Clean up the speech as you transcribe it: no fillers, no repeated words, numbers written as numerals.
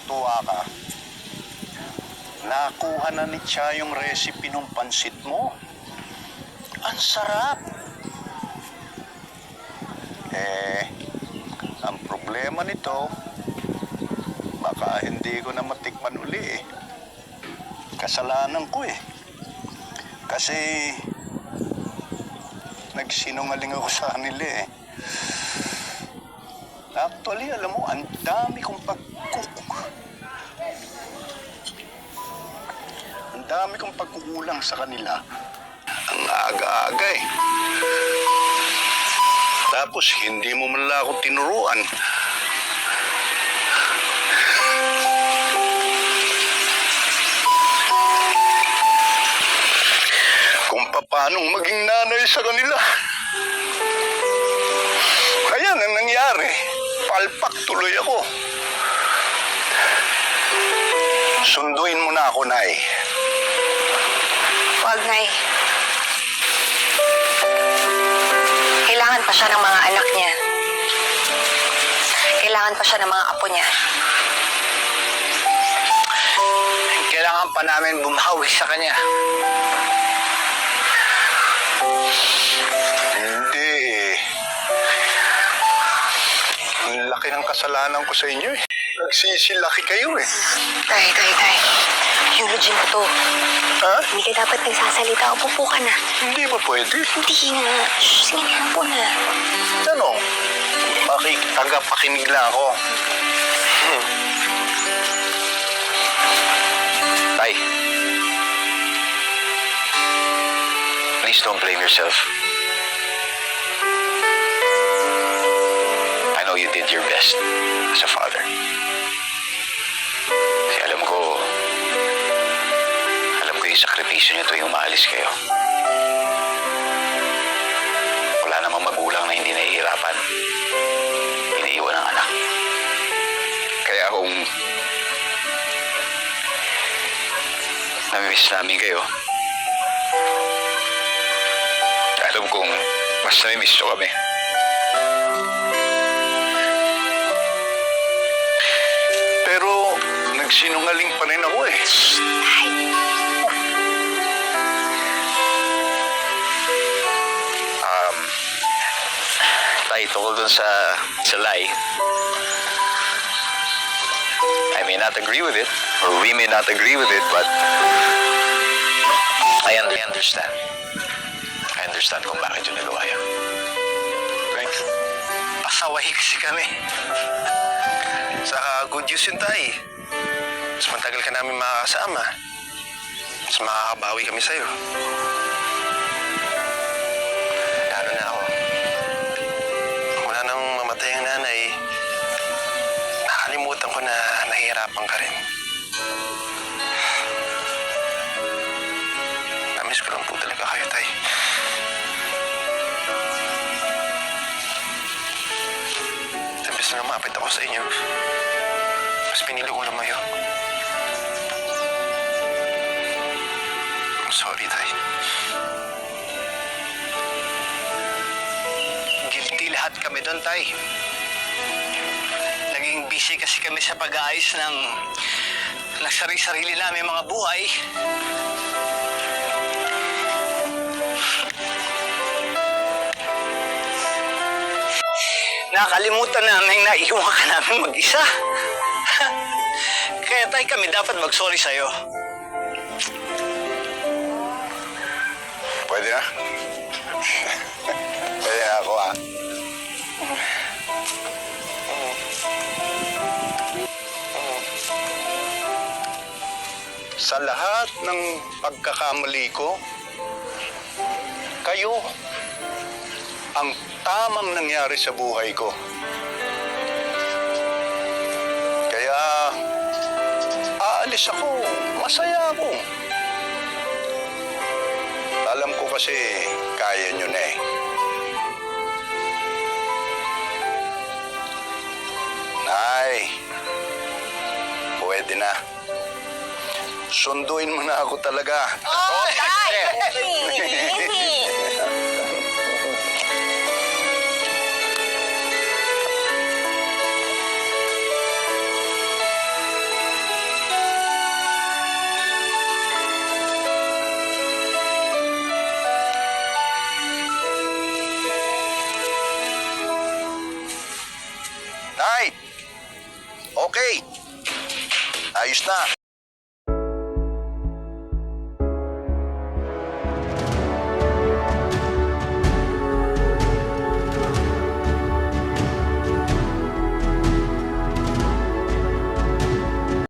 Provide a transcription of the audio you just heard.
matutuwa ka. Nakuha na ni Cha yung recipe ng pansit mo. Ang sarap! Ang problema nito, baka hindi ko na matikman uli eh. Kasalanan ko eh. Kasi nagsinungaling ako sa kanila eh. Actually, alam mo, ang dami kong pagkukulang sa kanila. Ang aga-aga eh. Tapos, hindi mo man lang ako tinuruan. Kung paanong maging nanay sa kanila. Ayan ang nangyari. Palpak tuloy ako. Sunduin mo na ako, Nay. Huwag, Nay. Kailangan pa siya ng mga anak niya. Kailangan pa siya ng mga apo niya. Kailangan pa namin bumawi sa kanya. Hindi eh. Ang laki ng kasalanan ko sa inyo eh. Nagsisilaki kayo eh. Tay. Eugene ko to. Ha? Hindi ka dapat nagsasalita. Upo ka na. Hindi ba pwede? Hindi na. Sige na, upo na. Ano? Tagapakinig lang ako. Tay, please don't blame yourself. I know you did your best as a father. Kasi alam ko yung sakripisyo niyo tuwing umaalis kayo. Wala namang magulang na hindi nahihirapan. Iniiwan ang anak. Kaya kung namimiss namin kayo, alam kong mas namimiss nyo kami. Pero nagsinungaling pa rin ako eh. Tay, tungkol dun sa lie, I may not agree with it, or we may not agree with it, but I understand. I understand kung bakit yun nagawa yun. Thanks. Pasaway kasi kami. Saka good news yun, Tay. Mas matagal ka namin makakasama. Mas makakabawi kami sa'yo. Lalo na ako. Mula nang mamatay ang nanay, nakalimutan ko na nahihirapan ka rin. Namiss ko lang po talaga kayo, Tay. Imbes na lumapit ako sa inyo, mas pinili ko lumayo. I'm sorry, Tay. Guilty lahat kami doon, Tay. Naging busy kasi kami sa pag-aayos ng sarili namin mga buhay. Nakalimutan namin na iwan ka namin mag-isa. Kaya Tay, kami dapat mag-sorry sa'yo. Pwede na? Pwede na ako ah. Sa lahat ng pagkakamali ko, kayo ang tamang nangyari sa buhay ko. Kaya aalis ako, masaya ako. Alam ko kasi kaya nyo na eh. Nay, pwede na. Sunduin mo na ako talaga. Oh, Tay! na.